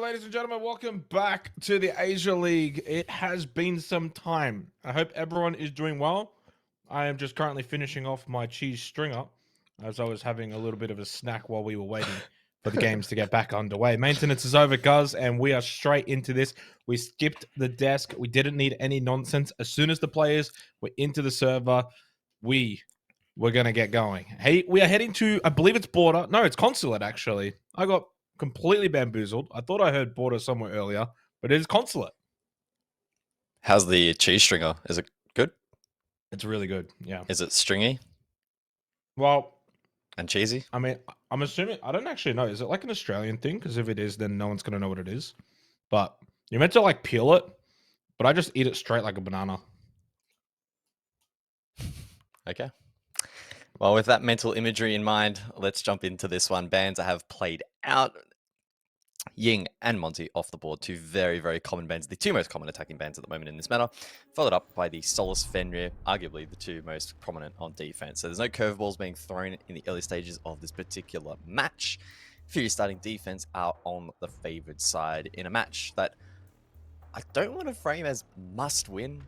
Ladies and gentlemen, welcome back to the Asia League. It has been some time. I hope everyone is doing well. I am just currently finishing off my cheese stringer as I was having a little bit of a snack while we were waiting for the games to get back underway. Maintenance is over, guys, and we are straight into this. We skipped the desk. We didn't need any nonsense. As soon as the players were into the server, we're going to get going. Hey, we are heading to, I believe it's Border. No, it's Consulate, actually. I got completely bamboozled. I thought I heard Border somewhere earlier, but it is Consulate. How's the cheese stringer? Is it good? It's really good, yeah. Is it stringy Well, and cheesy? I mean, I'm assuming, I don't actually know. Is it like an Australian thing? Because if it is, then no one's going to know what it is. But you're meant to like peel it, but I just eat it straight like a banana. Okay. Well, with that mental imagery in mind, let's jump into this one. Bans that have played out. Ying and Monty off the board, two very, very common bans, the two most common attacking bans at the moment in this meta, followed up by the Solus Fenrir, arguably the two most prominent on defense. So there's no curveballs being thrown in the early stages of this particular match. Fury starting defense are on the favored side in a match that I don't want to frame as must win,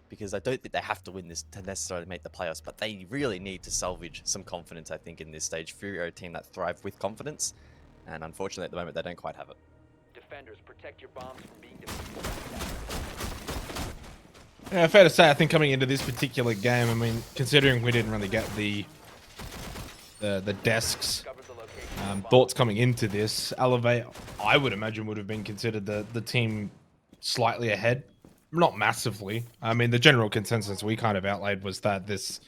because I don't think they have to win this to necessarily make the playoffs, but they really need to salvage some confidence, I think, in this stage. Fury are a team that thrive with confidence, and unfortunately at the moment they don't quite have it. Defenders, protect your bombs from being defeated. Yeah, fair to say, I think coming into this particular game, I mean, considering we didn't really get the desks, thoughts coming into this, Elevate, I would imagine, would have been considered the team slightly ahead. Not massively. I mean, the general consensus we kind of outlaid was that this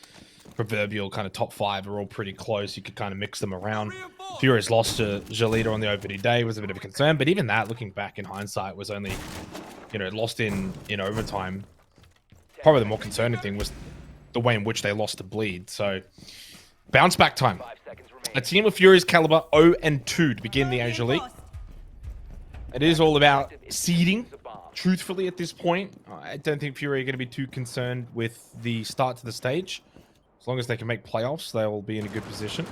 proverbial kind of top five are all pretty close. You could kind of mix them around. Furious lost to Jalita on the opening day was a bit of a concern, but even that, looking back in hindsight, was only, lost in overtime. Probably the more concerning thing was the way in which they lost to Bleed. So, bounce back time. A team of Furious caliber 0-2 to begin the Asia League. It is all about seeding. Truthfully, at this point, I don't think Fury are going to be too concerned with the start to the stage. As long as they can make playoffs, they will be in a good position.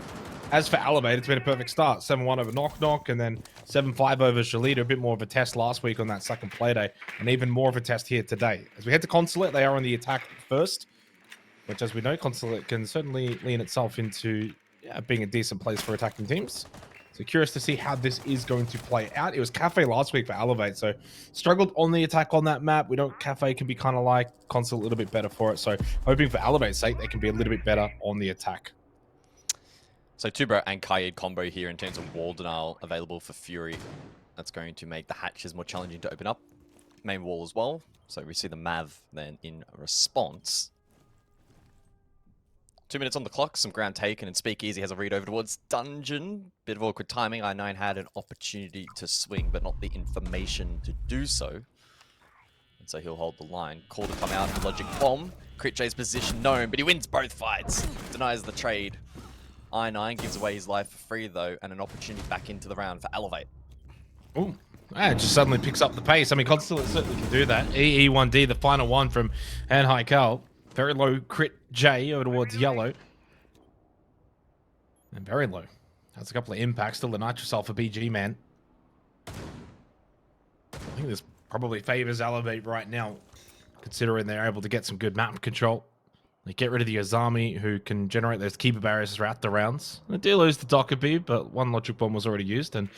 As for Elevate, it's been a perfect start. 7-1 over Knock Knock, and then 7-5 over Shalita. A bit more of a test last week on that second play day, and even more of a test here today. As we head to Consulate, they are on the attack first, which, as we know, Consulate can certainly lean itself into being a decent place for attacking teams. So curious to see how this is going to play out. It was Cafe last week for Elevate, so struggled on the attack on that map. We know Cafe can be kind of like Consul a little bit better for it, so hoping for Elevate's sake they can be a little bit better on the attack. So Tubro and Kaid combo here in terms of wall denial available for Fury. That's going to make the hatches more challenging to open up. Main wall as well. So we see the Mav then in response. 2 minutes on the clock, some ground taken, and Speakeasy has a read over towards Dungeon. Bit of awkward timing. I9 had an opportunity to swing, but not the information to do so. And so he'll hold the line. Call to come out, Logic Bomb. Crit J's position known, but he wins both fights. Denies the trade. I9 gives away his life for free, though, and an opportunity back into the round for Elevate. Ooh. It just suddenly picks up the pace. I mean, Constellate certainly can do that. EE1D, the final one from Anhai Cal. Very low crit J over towards yellow. And very low. Has a couple of impacts. Still the Nitrocell for BG, man. I think this probably favors Elevate right now, considering they're able to get some good map control. They get rid of the Azami, who can generate those keeper barriers throughout the rounds. They do lose the Dockerbee, but one Logic Bomb was already used. And,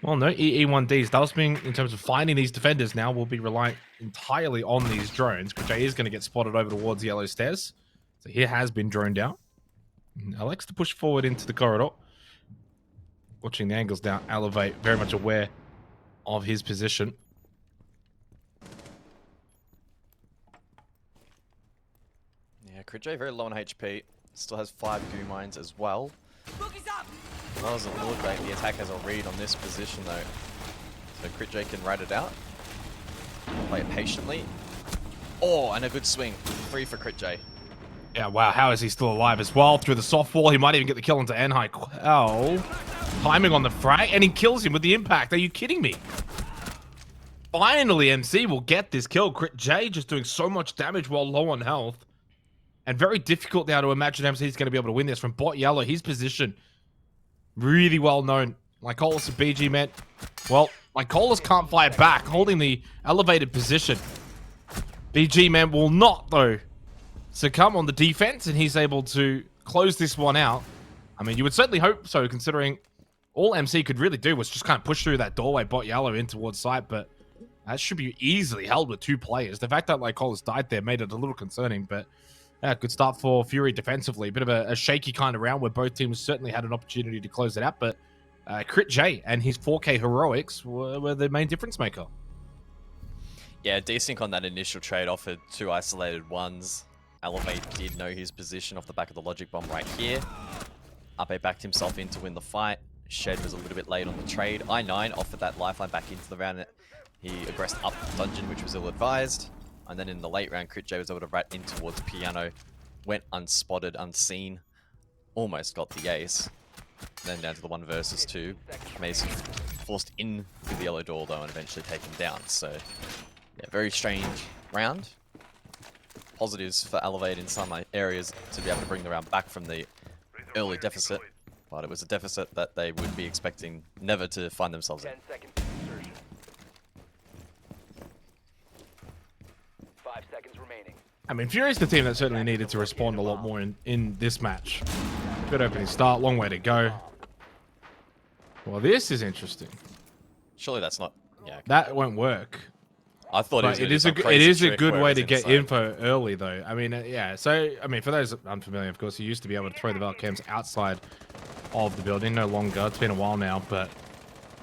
well, no, EE1Ds does mean, in terms of finding these defenders now, will be reliant entirely on these drones. Jay is going to get spotted over towards the yellow stairs. So he has been droned out. Alex to push forward into the corridor. Watching the angles down, Elevate, very much aware of his position. Yeah, Crit J very low on HP. Still has 5 goo mines as well. Well, as a Lord Bait, the attack has a read on this position though. So Crit J can ride it out. Play it patiently. Oh, and a good swing. 3 for Crit J. Yeah, wow, how is he still alive as well? Through the soft wall, he might even get the kill into Enhai. Oh, timing on the frag, and he kills him with the impact. Are you kidding me? Finally, MC will get this kill. Crit J just doing so much damage while low on health. And very difficult now to imagine MC is going to be able to win this from bot yellow. His position, really well known. Like Olsen BG meant, well, Like, Colas can't fight back, holding the elevated position. BG Man will not, though, succumb on the defense, and he's able to close this one out. I mean, you would certainly hope so, considering all MC could really do was just kind of push through that doorway, bot yellow in towards site, but that should be easily held with 2 players. The fact that, like, Colas died there made it a little concerning, but yeah, good start for Fury defensively. Bit of a shaky kind of round where both teams certainly had an opportunity to close it out, but Crit J and his 4K heroics were the main difference maker. Yeah, Desync on that initial trade offered 2 isolated ones. Elevate did know his position off the back of the logic bomb right here. Ape backed himself in to win the fight. Shed was a little bit late on the trade. I9 offered that lifeline back into the round. He aggressed up dungeon, which was ill-advised. And then in the late round, Crit J was able to rat in towards Piano. Went unspotted, unseen. Almost got the ace. Then down to the 1 versus 2. Mason forced in through the yellow door, though, and eventually taken down. So, yeah, very strange round. Positives for Elevate in some areas to be able to bring the round back from the early deficit. But it was a deficit that they would be expecting never to find themselves in. 10 seconds to insertion. 5 seconds remaining. I mean, Fury's the team that certainly needed to respond a lot more in this match. Good opening start, long way to go. Well, this is interesting. Surely that's not... Yeah, That won't work. I thought But it is a good way to get info early, though. I mean, yeah. So, I mean, for those unfamiliar, of course, you used to be able to throw the Valcams outside of the building. No longer. It's been a while now, but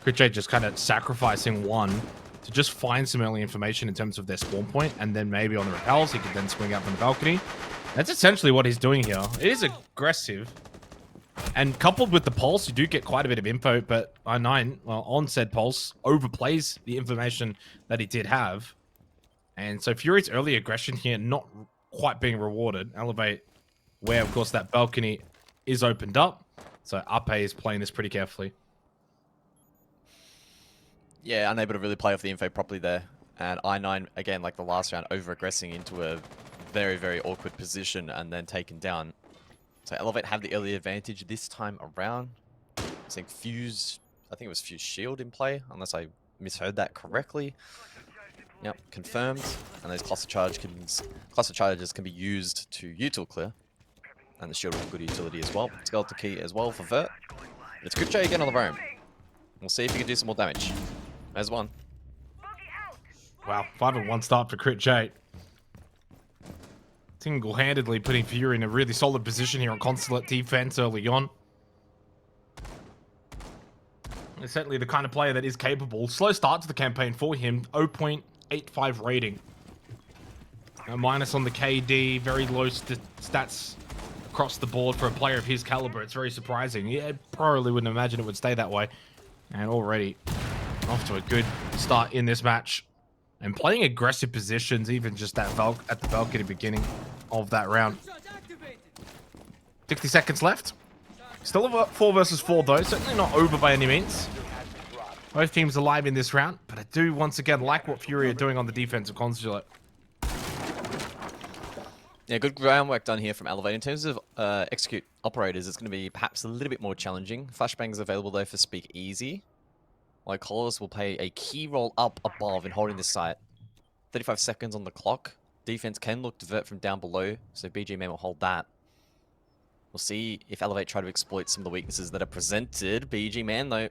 Crit J just kind of sacrificing 1 to just find some early information in terms of their spawn point, and then maybe on the repels, he could then swing out from the balcony. That's essentially what he's doing here. It is aggressive. And coupled with the pulse, you do get quite a bit of info, but I9, well, on said pulse, overplays the information that he did have. And so Fury's early aggression here not quite being rewarded. Elevate, where, of course, that balcony is opened up. So Ape is playing this pretty carefully. Yeah, unable to really play off the info properly there. And I9, again, like the last round, over-aggressing into a very, very awkward position and then taken down. So Elevate have the early advantage this time around. I think Fuse, I think it was Fuse Shield in play, unless I misheard that correctly. Yep, confirmed. And those cluster charges can be used to util clear. And the shield is a good utility as well. Skeletal key as well for Vert. But it's Crit J again on the roam. We'll see if he can do some more damage. There's one. Wow, 5-1 start for Crit J. Single-handedly putting Fury in a really solid position here on Consulate defense early on. He's certainly the kind of player that is capable. Slow start to the campaign for him. 0.85 rating. A minus on the KD. Very low stats across the board for a player of his caliber. It's very surprising. Yeah, probably wouldn't imagine it would stay that way. And already off to a good start in this match. And playing aggressive positions, even just at the balcony beginning of that round. 60 seconds left. Still a 4 versus 4 though. Certainly not over by any means. Both teams alive in this round. But I do once again like what Fury are doing on the defensive Consulate. Yeah, good groundwork done here from Elevate. In terms of execute operators, it's going to be perhaps a little bit more challenging. Flashbangs available though for Speak Easy. While Colas will play a key role up above in holding this site. 35 seconds on the clock. Defense can look to Vert from down below, so BG Man will hold that. We'll see if Elevate try to exploit some of the weaknesses that are presented. BG Man, though,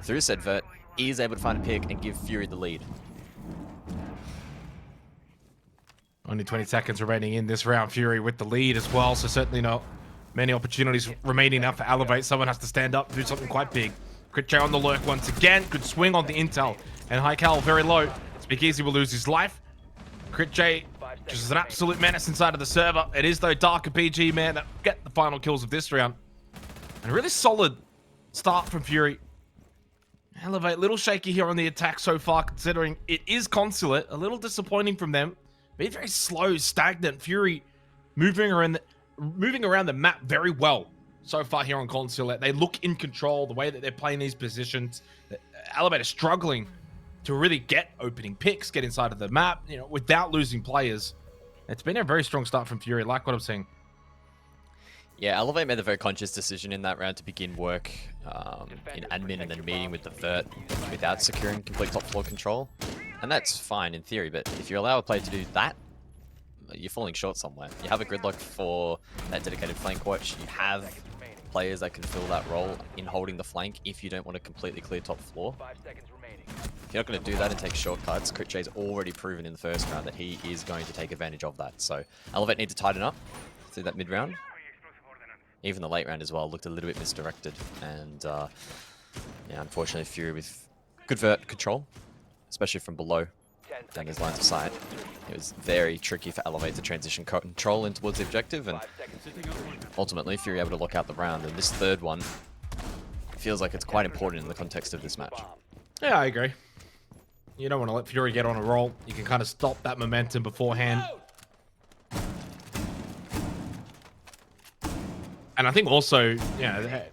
through said Vert, is able to find a pick and give Fury the lead. Only 20 seconds remaining in this round. Fury with the lead as well, so certainly not many opportunities remaining now for Elevate. Someone has to stand up and do something quite big. Crit J on the lurk once again. Good swing on the intel. And High Cal very low. Speak Easy will lose his life. Crit J just is an absolute menace inside of the server. It is, though, Darker BG Man that get the final kills of this round. And a really solid start from Fury. Elevate, a little shaky here on the attack so far, considering it is Consulate. A little disappointing from them. Being very slow, stagnant. Fury moving around the map very well so far here on Consulate. They look in control, the way that they're playing these positions. Elevate is struggling to really get opening picks, get inside of the map, you know, without losing players. It's been a very strong start from Fury, like what I'm saying. Yeah, Elevate made a very conscious decision in that round to begin work in admin and then meeting with the Vert without securing complete top floor control. And that's fine in theory, but if you allow a player to do that, you're falling short somewhere. You have a gridlock for that dedicated flank watch. You have players that can fill that role in holding the flank if you don't want to completely clear top floor. 5 seconds remaining. If you're not going to do that and take shortcuts, CritJ's already proven in the first round that he is going to take advantage of that. So Elevate need to tighten up through that mid round. Even the late round as well looked a little bit misdirected. And yeah, unfortunately, Fury with good vert control, especially from below 10 and seconds. his lines of sight. It was very tricky for Elevate to transition control in towards the objective. And 5 seconds. ultimately, Fury able to lock out the round. And this third one feels like it's quite important in the context of this match. Bomb. Yeah, I agree. You don't want to let Fury get on a roll. You can kind of stop that momentum beforehand. And I think also, yeah,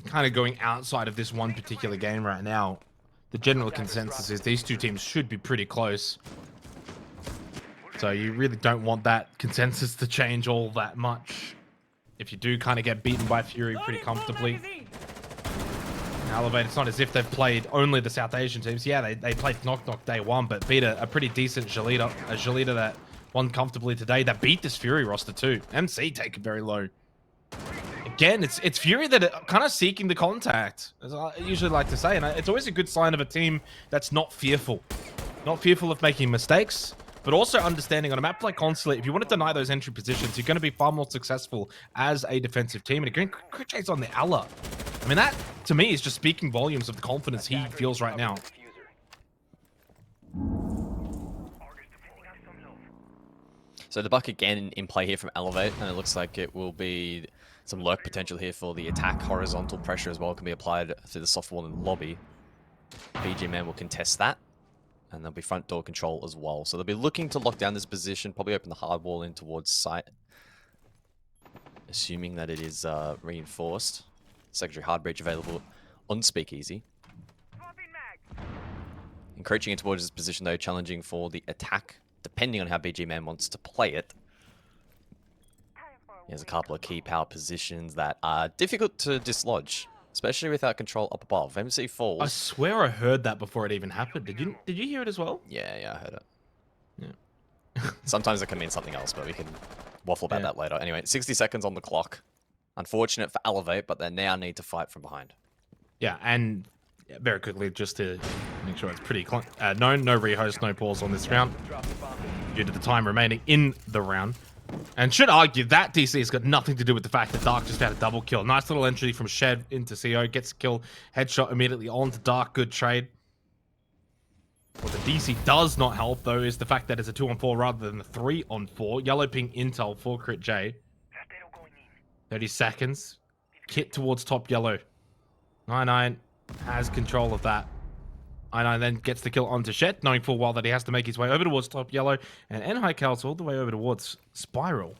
kind of going outside of this one particular game right now, the general consensus is these two teams should be pretty close. So you really don't want that consensus to change all that much. If you do kind of get beaten by Fury pretty comfortably. Elevate, it's not as if they've played only the South Asian teams. Yeah, they played Knock Knock day one, but beat a pretty decent Jalita, a Jalita that won comfortably today, that beat this Fury roster too. MC take it very low. Again, it's Fury that are kind of seeking the contact, as I usually like to say, and it's always a good sign of a team that's not fearful. Not fearful of making mistakes, but also understanding on a map like Consulate, if you want to deny those entry positions, you're going to be far more successful as a defensive team. And again, CritJ's on the Alla. I mean, that, to me, is just speaking volumes of the confidence he feels right now. So the buck again in play here from Elevate, and it looks like it will be some lurk potential here for the attack. Horizontal pressure as well can be applied through the soft wall in the lobby. BG Man will contest that, and there'll be front door control as well. So they'll be looking to lock down this position, probably open the hard wall in towards site, assuming that it is reinforced. Secondary hard breach available on Speakeasy. Encroaching in towards this position though, challenging for the attack, depending on how BG Man wants to play it. There's a couple of key power positions that are difficult to dislodge, especially without control up above. MC falls. I swear I heard that before it even happened. Did you hear it as well? Yeah, I heard it. Yeah. Sometimes it can mean something else, but we can waffle about that later. Anyway, 60 seconds on the clock. Unfortunate for Elevate, but they now need to fight from behind. Yeah, and very quickly, just to make sure it's pretty no rehost, no pause on this round due to the time remaining in the round. And should argue that DC has got nothing to do with the fact that Dark just had a double kill. Nice little entry from Shed into CO, gets a kill, headshot immediately onto Dark, good trade. What the DC does not help, though, is the fact that it's a 2-on-4 rather than a 3-on-4. Yellow ping intel for CritJ. 30 seconds. Kit towards top yellow. 99 has control of that. 99 then gets the kill onto Shed, knowing full well that he has to make his way over towards top yellow. And NHK's all the way over towards Spiral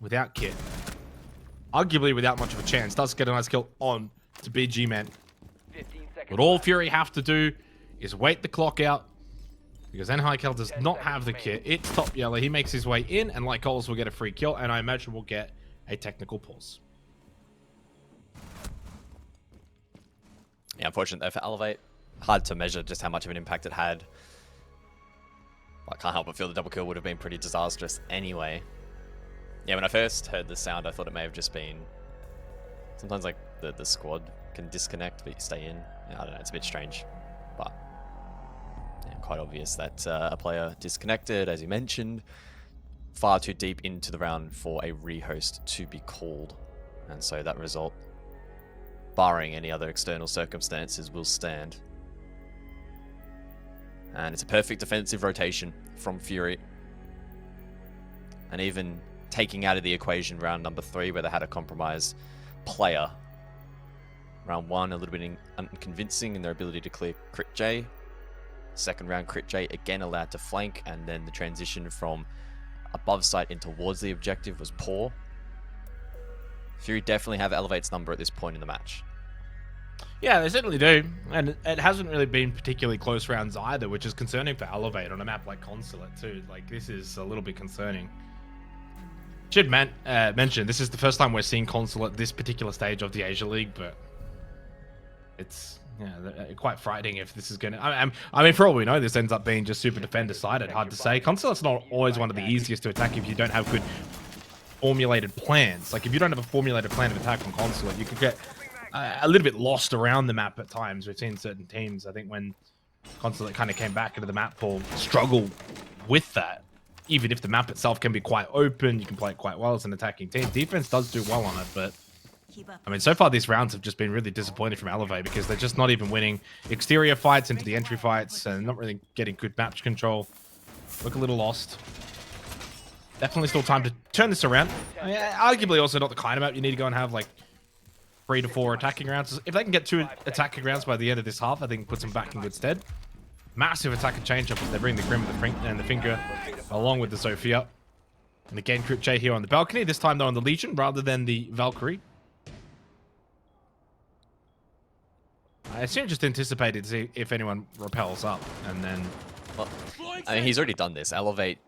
without Kit. Arguably without much of a chance. Does get a nice kill on to BG Man. 15 seconds. What all Fury have to do is wait the clock out, because NHK does not have the kit. It's top yellow. He makes his way in, and like Coles will get a free kill, and I imagine we'll get a technical pause. Yeah, unfortunate though for Elevate. Hard to measure just how much of an impact it had. I can't help but feel the double kill would have been pretty disastrous anyway. Yeah, when I first heard the sound, I thought it may have just been... Sometimes like the squad can disconnect, but you stay in. Yeah, I don't know, it's a bit strange. But yeah, quite obvious that a player disconnected, as you mentioned, far too deep into the round for a rehost to be called. And so that result, barring any other external circumstances, will stand. And it's a perfect defensive rotation from Fury. And even taking out of the equation round number 3, where they had a compromised player. Round 1, a little bit unconvincing in their ability to clear CritJ. Second round, CritJ again allowed to flank, and then the transition from above site in towards the objective was poor. Fury definitely have Elevate's number at this point in the match. Yeah, they certainly do. And it hasn't really been particularly close rounds either, which is concerning for Elevate on a map like Consulate too. Like, this is a little bit concerning. Should mention this is the first time we're seeing Console at this particular stage of the Asia League, but it's quite frightening if this is going to. I mean, for all we know, this ends up being just super defender sided. Hard to say. Consule's not always one of the easiest to attack if you don't have good formulated plans. Like if you don't have a formulated plan of attack on Consulate, you could get a little bit lost around the map at times. We've seen certain teams. I think when Consulate kind of came back into the map pool, struggle with that. Even if the map itself can be quite open, you can play it quite well as an attacking team. Defense does do well on it, but I mean, so far these rounds have just been really disappointed from Elevate because they're just not even winning exterior fights into the entry fights and not really getting good match control. Look a little lost. Definitely still time to turn this around. I mean, arguably also not the kind of map you need to go and have like 3 to 4 attacking rounds. If they can get 2 attacking rounds by the end of this half, I think it puts them back in good stead. Massive attack and change up as they bring the Grim and the Finger along with the Sophia. And again, Crit J here on the balcony. This time though on the Legion rather than the Valkyrie. I assume just anticipated to see if anyone repels up and then... Well, I mean, he's already done this. Elevate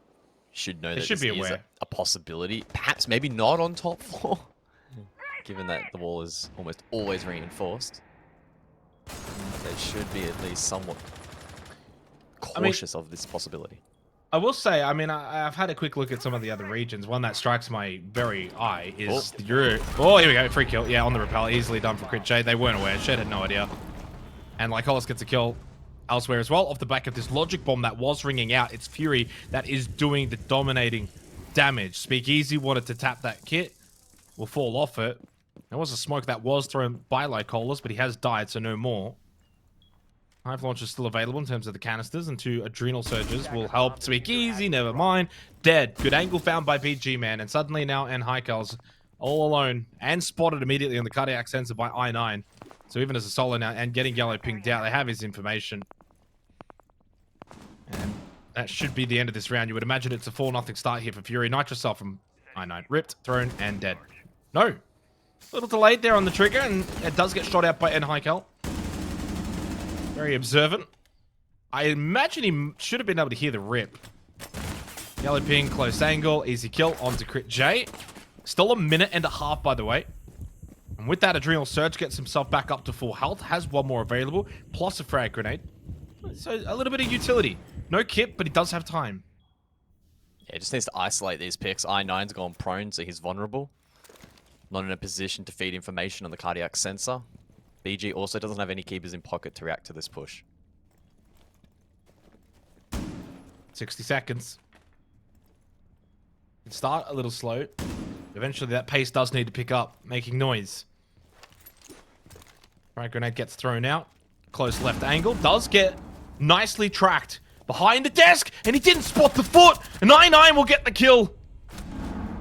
should know that should this be is aware. a possibility. Perhaps maybe not on top floor, given that the wall is almost always reinforced. They should be at least somewhat cautious of this possibility. I will say, I mean, I've had a quick look at some of the other regions. One that strikes my very eye is the Europe. Oh, here we go. Free kill. Yeah, on the rappel. Easily done for Crit J. They weren't aware. Shed had no idea. And Lycolis gets a kill elsewhere as well off the back of this logic bomb that was ringing out. It's Fury that is doing the dominating damage. Speakeasy wanted to tap that kit. Will fall off it. There was a smoke that was thrown by Lycolis, but he has died, so no more. Hive launch is still available in terms of the canisters, and 2 adrenal surges will help. Speakeasy, never mind. Dead. Good angle found by PG Man, and suddenly now Nhaikal's all alone and spotted immediately on the cardiac sensor by I9. So even as a solo now and getting yellow pinged out, they have his information. And that should be the end of this round. You would imagine it's a 4-0 start here for Fury. Nitrocell from I9. Ripped, thrown, and dead. No. A little delayed there on the trigger, and it does get shot out by Nhaikal. Very observant. I imagine he should have been able to hear the rip. Yellow ping, close angle, easy kill onto Crit J. Still a minute and a half, by the way. And with that adrenal surge, gets himself back up to full health. Has 1 more available, plus a frag grenade. So a little bit of utility. No kit, but he does have time. Yeah, just needs to isolate these picks. I9's gone prone, so he's vulnerable. Not in a position to feed information on the cardiac sensor. BG also doesn't have any keepers in pocket to react to this push. 60 seconds. It start a little slow. Eventually that pace does need to pick up, making noise. Frag grenade gets thrown out. Close left angle. Does get nicely tracked behind the desk, and he didn't spot the foot. And I9 will get the kill.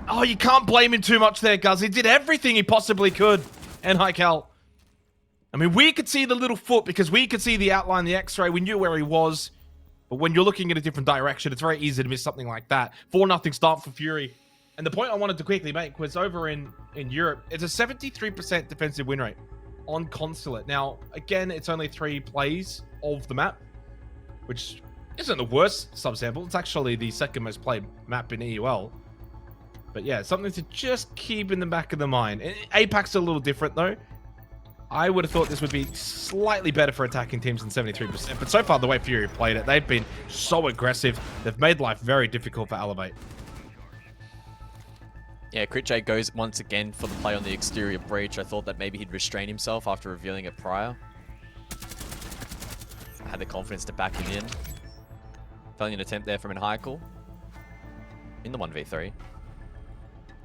Oh, you can't blame him too much there, Guz. He did everything he possibly could. Nhaikal. I mean, we could see the little foot because we could see the outline, the x-ray. We knew where he was. But when you're looking in a different direction, it's very easy to miss something like that. 4-0 start for Fury. And the point I wanted to quickly make was over in Europe, it's a 73% defensive win rate on Consulate. Now, again, it's only 3 plays of the map, which isn't the worst subsample. It's actually the 2nd most played map in EUL. But yeah, something to just keep in the back of the mind. APAC's a little different, though. I would have thought this would be slightly better for attacking teams than 73%. But so far, the way Fury have played it, they've been so aggressive. They've made life very difficult for Elevate. Yeah, Crit J goes once again for the play on the exterior breach. I thought that maybe he'd restrain himself after revealing it prior. I had the confidence to back him in. Valiant attempt there from Nhaikal in the 1v3.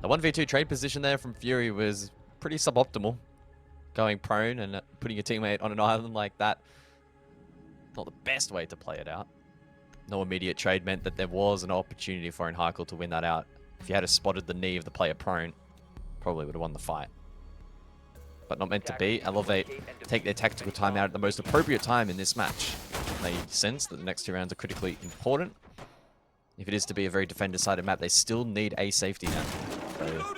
The 1v2 trade position there from Fury was pretty suboptimal. Going prone and putting your teammate on an island like that. Not the best way to play it out. No immediate trade meant that there was an opportunity for Nhaikal to win that out. If you had spotted the knee of the player prone, probably would have won the fight. But not meant to be. Elevate take their tactical time out at the most appropriate time in this match. They sense that the next 2 rounds are critically important. If it is to be a very defender-sided map, they still need a safety net. So,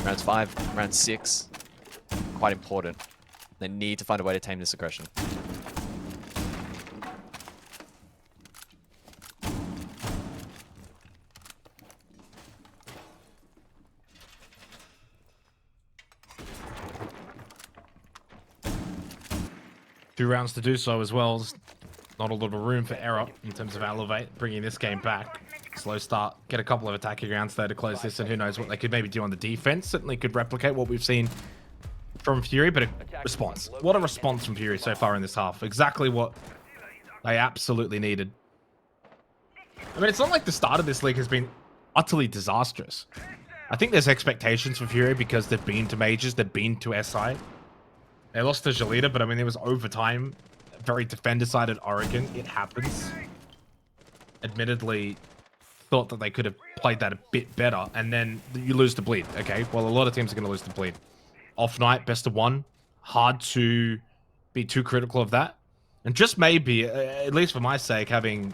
rounds 5, round 6, quite important. They need to find a way to tame this aggression. 2 rounds to do so as well. There's not a lot of room for error in terms of Elevate bringing this game back. Slow start, get a couple of attacking rounds there to close this, and who knows what they could maybe do on the defense. Certainly could replicate what we've seen from Fury, but a response. What a response from Fury so far in this half. Exactly what they absolutely needed. I mean, it's not like the start of this league has been utterly disastrous. I think there's expectations for Fury because they've been to Majors, they've been to SI. They lost to Jalita, but I mean, it was overtime. Very defender-sided Oregon. It happens. Admittedly, thought that they could have played that a bit better, and then you lose to Bleed. Okay, well, a lot of teams are going to lose to Bleed. Off night, best of 1. Hard to be too critical of that. And just maybe, at least for my sake, having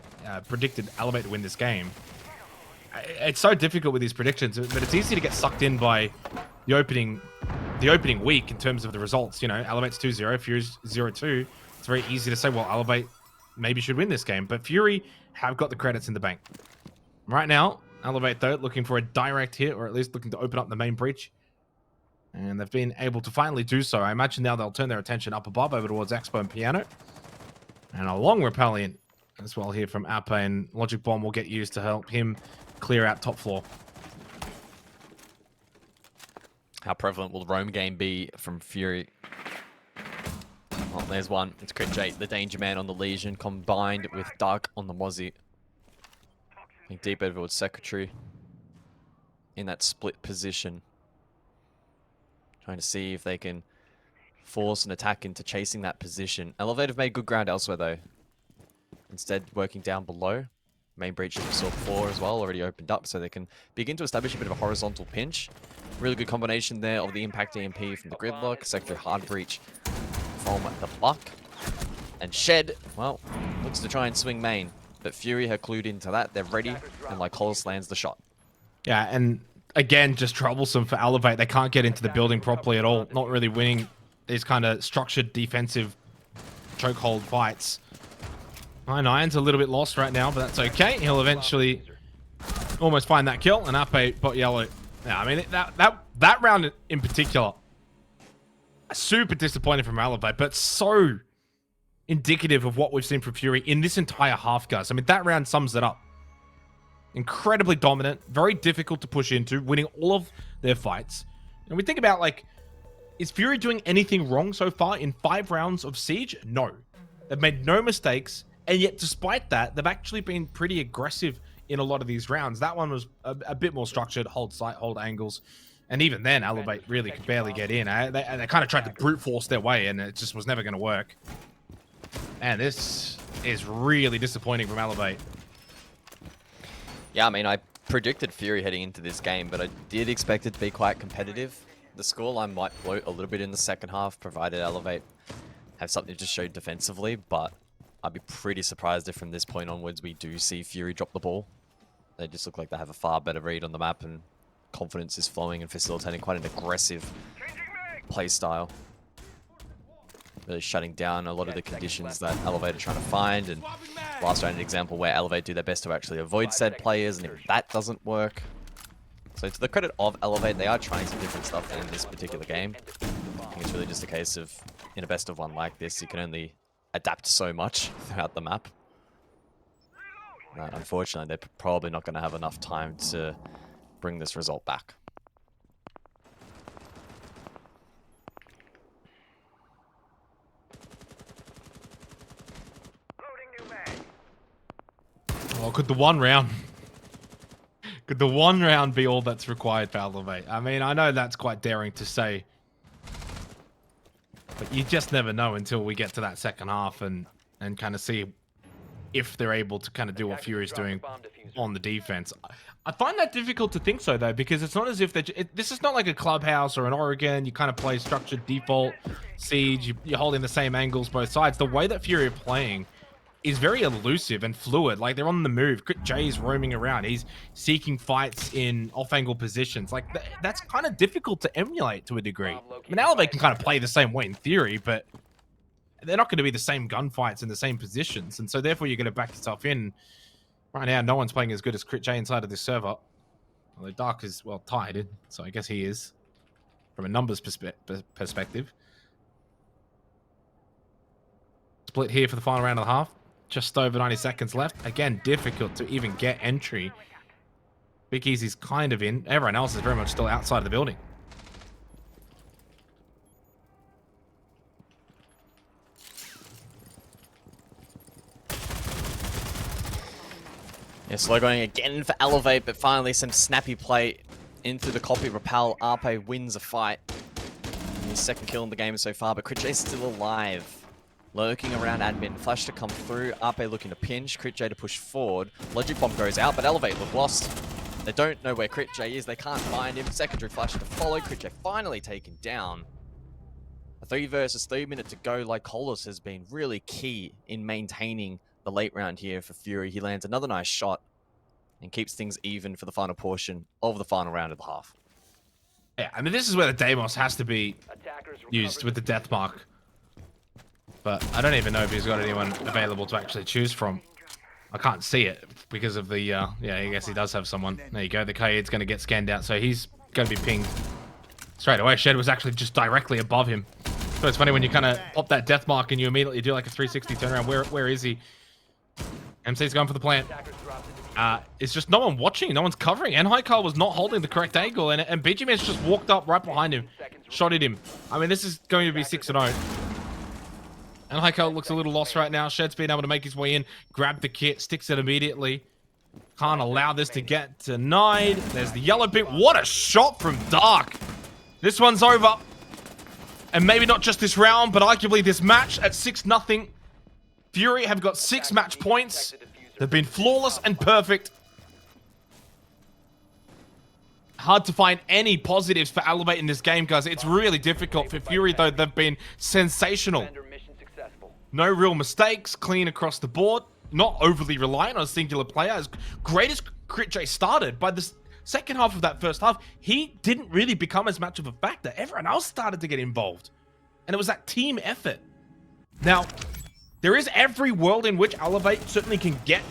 predicted Elevate to win this game, it's so difficult with these predictions, but it's easy to get sucked in by the opening week in terms of the results. You know, Elevate's 2-0, Fury's 0-2. It's very easy to say, well, Elevate maybe should win this game, but Fury have got the credits in the bank. Right now, Elevate, though, looking for a direct hit, or at least looking to open up the main breach. And they've been able to finally do so. I imagine now they'll turn their attention up above over towards Expo and Piano. And a long Repellion as well here from Ape, and Logic Bomb will get used to help him clear out top floor. How prevalent will the roam game be from Fury? Oh, there's one. It's Crit J, the Danger Man on the Legion, combined with Dark on the Mozzie. I think deep over towards Secretary in that split position. Trying to see if they can force an attack into chasing that position. Elevate have made good ground elsewhere, though. Instead, working down below. Main breach, as we saw before as well, already opened up, so they can begin to establish a bit of a horizontal pinch. Really good combination there of the Impact EMP from the Gridlock, Secretary Hard Breach from the Buck. And Shed, well, looks to try and swing main. But Fury have clued into that. They're ready, and Lycolis lands the shot. Yeah, and again, just troublesome for Elevate. They can't get into the building properly at all. Not really winning these kind of structured defensive chokehold fights. 9-9's a little bit lost right now, but that's okay. He'll eventually almost find that kill, and Ape bot yellow. Yeah, I mean, that round in particular, super disappointing from Elevate, but so indicative of what we've seen from Fury in this entire half, guys. I mean, that round sums it up. Incredibly dominant, very difficult to push into, winning all of their fights. And we think about, like, is Fury doing anything wrong so far in 5 rounds of Siege? No. They've made no mistakes, and yet despite that, they've actually been pretty aggressive in a lot of these rounds. That one was a bit more structured, hold sight, hold angles. And even then, Elevate really could barely get in. They kind of tried to brute force their way, and it just was never going to work. And this is really disappointing from Elevate. Yeah, I mean, I predicted Fury heading into this game, but I did expect it to be quite competitive. The scoreline might float a little bit in the second half, provided Elevate have something to show defensively, but I'd be pretty surprised if from this point onwards we do see Fury drop the ball. They just look like they have a far better read on the map, and confidence is flowing and facilitating quite an aggressive play style. Really shutting down a lot of the conditions that Elevate are trying to find, and last round an example where Elevate do their best to actually avoid said players, and if that doesn't work. So to the credit of Elevate, they are trying some different stuff in this particular game. I think it's really just a case of, in a best of 1 like this, you can only adapt so much throughout the map. Unfortunately, they're probably not going to have enough time to bring this result back. Well, could the one round be all that's required for Elevate? I mean, I know that's quite daring to say, but you just never know until we get to that second half and kind of see if they're able to kind of do what Fury's doing on the defense. I find that difficult to think so, though, because it's not as if this is not like a Clubhouse or an Oregon. You kind of play structured default Siege. You're holding the same angles both sides. The way that Fury are playing is very elusive and fluid. Like, they're on the move. Crit J's roaming around. He's seeking fights in off-angle positions. Like, that's kind of difficult to emulate to a degree. I mean, Elevate can kind of play the same way in theory, but they're not going to be the same gunfights in the same positions. And so, therefore, you're going to back yourself in. Right now, no one's playing as good as Crit J inside of this server. Although Dark is, well, tied, so I guess he is, from a numbers perspective. split here for the final round of the half. Just over 90 seconds left. Again, difficult to even get entry. Big Easy's kind of in. Everyone else is very much still outside of the building. Yeah, slow going again for Elevate, but finally some snappy play into the copy. Rapal Arpe wins a fight. His second kill in the game so far, but Critjay's still alive. Lurking around admin. Flash to come through. Arpe looking to pinch. Critjay to push forward. Logic Bomb goes out, but Elevate look lost. They don't know where Critjay is. They can't find him. Secondary Flash to follow. Critjay finally taken down. A 3 versus 3 minute to go. Lycolis has been really key in maintaining the late round here for Fury. He lands another nice shot and keeps things even for the final portion of the final round of the half. Yeah, I mean, this is where the Deimos has to be Attackers used recovered with the death mark. But I don't even know if he's got anyone available to actually choose from. I can't see it because of the, yeah, I guess he does have someone. There you go. The Kaid's going to get scanned out, so he's going to be pinged straight away. Shed was actually just directly above him. So it's funny when you kind of pop that death mark and you immediately do like a 360 turnaround. Where is he? MC's going for the plant. Attackers dropped into It's just no one watching, no one's covering. And Haikal was not holding the correct angle, and BGMS just walked up right behind him, shot at him. I mean, this is going to be 6-0. And Haikal looks a little lost right now. Shed's been able to make his way in, grab the kit, sticks it immediately. Can't allow this to get denied. There's the yellow pin. What a shot from Dark. This one's over. And maybe not just this round, but arguably this match at 6-0. Fury have got 6 match points. They've been flawless and perfect. Hard to find any positives for Elevate in this game, guys. It's really difficult for Fury, though. They've been sensational. Defender mission successful. No real mistakes, clean across the board. Not overly reliant on a singular player. As great as Critjay started, by the second half of that first half, he didn't really become as much of a factor. Everyone else started to get involved. And it was that team effort. Now, there is every world in which Elevate certainly can get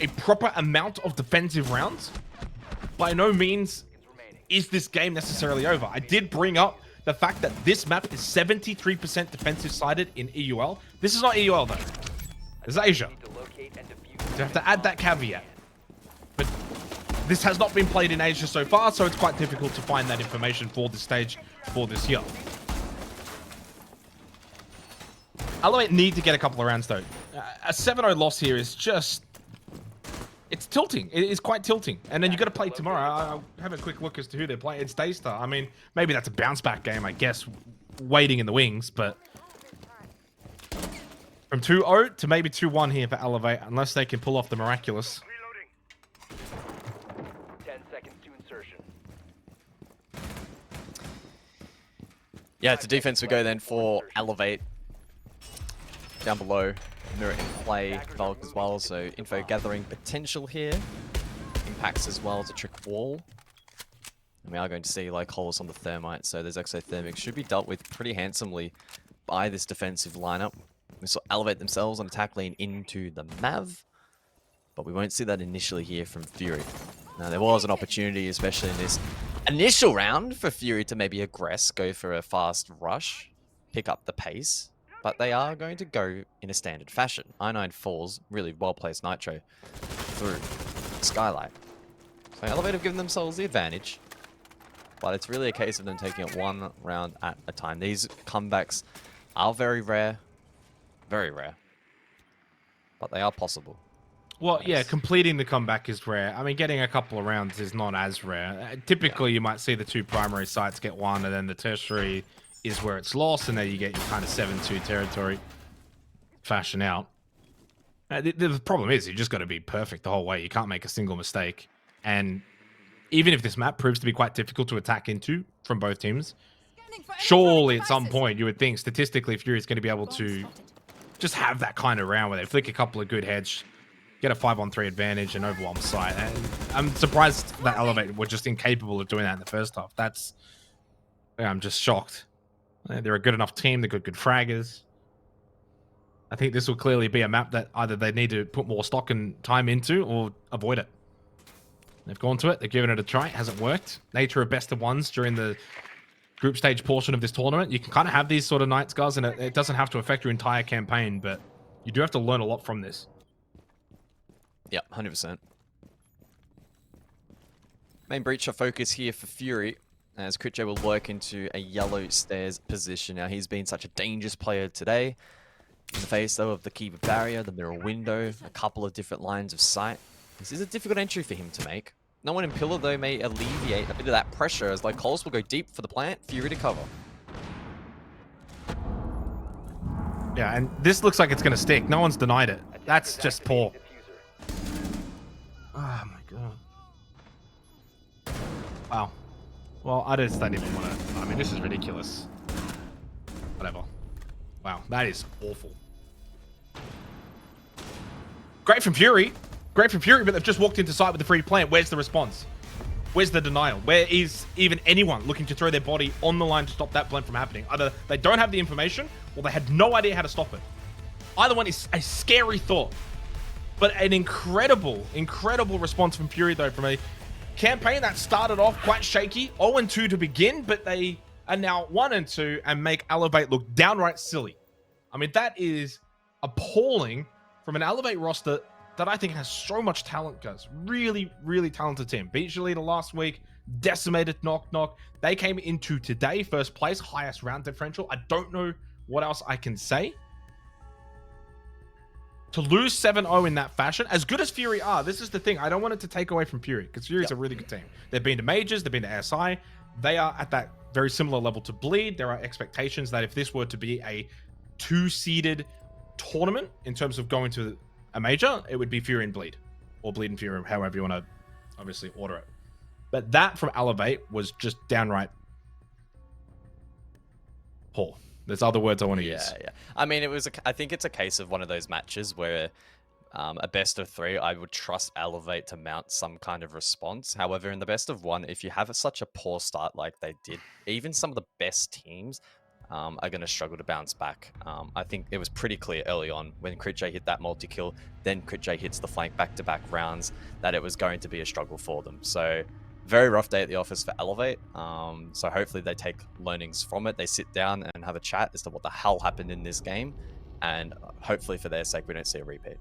a proper amount of defensive rounds. By no means is this game necessarily over. I did bring up the fact that this map is 73% defensive sided in EUL. This is not EUL though. This is Asia. Need to locate and defuse. So you have to add that caveat. But this has not been played in Asia so far, so it's quite difficult to find that information for this stage, for this year. Elevate need to get a couple of rounds though. A 7-0 loss here is just... It's tilting. It is quite tilting. And then you got to play tomorrow. I'll have a quick look as to who they're playing. It's Daystar. I mean, maybe that's a bounce back game, I guess, waiting in the wings, but... From 2-0 to maybe 2-1 here for Elevate, unless they can pull off the miraculous. 10 seconds to insertion. Yeah, to defense we go then for Elevate. Down below, Mirror in play, Valk as well, so info gathering potential here. Impacts as well as a trick wall. And we are going to see like holes on the Thermite, so there's Exothermic. Should be dealt with pretty handsomely by this defensive lineup. We saw Elevate themselves on attack lane into the Mav, but we won't see that initially here from Fury. Now there was an opportunity, especially in this initial round, for Fury to maybe aggress, go for a fast rush, pick up the pace. But they are going to go in a standard fashion. I9 falls, really well-placed Nitro, through Skylight. So Elevate have given themselves the advantage. But it's really a case of them taking it one round at a time. These comebacks are very rare. Very rare. But they are possible. Well, yeah, completing the comeback is rare. I mean, getting a couple of rounds is not as rare. Typically, you might see the 2 primary sites get one, and then the tertiary is where it's lost, and then you get your kind of 7-2 territory fashion out. The problem is you just got to be perfect the whole way. You can't make a single mistake. And even if this map proves to be quite difficult to attack into from both teams, surely at some point you would think statistically Fury is going to be able to just have that kind of round where they flick a couple of good heads, get a 5-on-3 advantage, and overwhelm site. And I'm surprised that Elevate were just incapable of doing that in the first half. I'm just shocked. They're a good enough team. They've got good fraggers. I think this will clearly be a map that either they need to put more stock and time into or avoid it. They've gone to it. They've given it a try. It hasn't worked. Nature of best of ones during the group stage portion of this tournament. You can kind of have these sort of nights, guys, and it doesn't have to affect your entire campaign, but you do have to learn a lot from this. Yep, 100%. Main breacher focus here for Fury, as Critch will work into a yellow stairs position. Now, he's been such a dangerous player today. In the face, though, of the keeper barrier, the mirror window, a couple of different lines of sight. This is a difficult entry for him to make. No one in Pillar, though, may alleviate a bit of that pressure, as Lycoris will go deep for the plant, Fury to cover. Yeah, and this looks like it's going to stick. No one's denied it. That's Attackers just activating poor. diffuser. Oh my god. Wow. Well, I just don't even want to. I mean, this is ridiculous. Whatever. Wow, that is awful. Great from Fury. Great from Fury, but they've just walked into sight with the free plant. Where's the response? Where's the denial? Where is even anyone looking to throw their body on the line to stop that plant from happening? Either they don't have the information, or they had no idea how to stop it. Either one is a scary thought. But an incredible, incredible response from Fury, though, from a campaign that started off quite shaky. 0-2 to begin, but they are now 1-2 and make Elevate look downright silly. I mean, that is appalling from an Elevate roster that I think has so much talent, guys. Really, really talented team. Beat Leader last week, decimated Knock Knock. They came into today, first place, highest round differential. I don't know what else I can say. To lose 7-0 in that fashion, as good as Fury are, this is the thing. I don't want it to take away from Fury, because Fury's a really good team. They've been to Majors, they've been to ASI. They are at that very similar level to Bleed. There are expectations that if this were to be a 2-seeded tournament in terms of going to a major, it would be Fury and Bleed, or Bleed and Fury, however you want to obviously order it. But that from Elevate was just downright poor. There's other words I want to use. Yeah. I mean, I think it's a case of one of those matches where a best of 3, I would trust Elevate to mount some kind of response. However, in the best of 1, if you have such a poor start like they did, even some of the best teams are going to struggle to bounce back. I think it was pretty clear early on when Critch hit that multi-kill, then Critch hits the flank back-to-back rounds, that it was going to be a struggle for them. So very rough day at the office for Elevate. So hopefully they take learnings from it. They sit down and have a chat as to what the hell happened in this game. And hopefully for their sake, we don't see a repeat.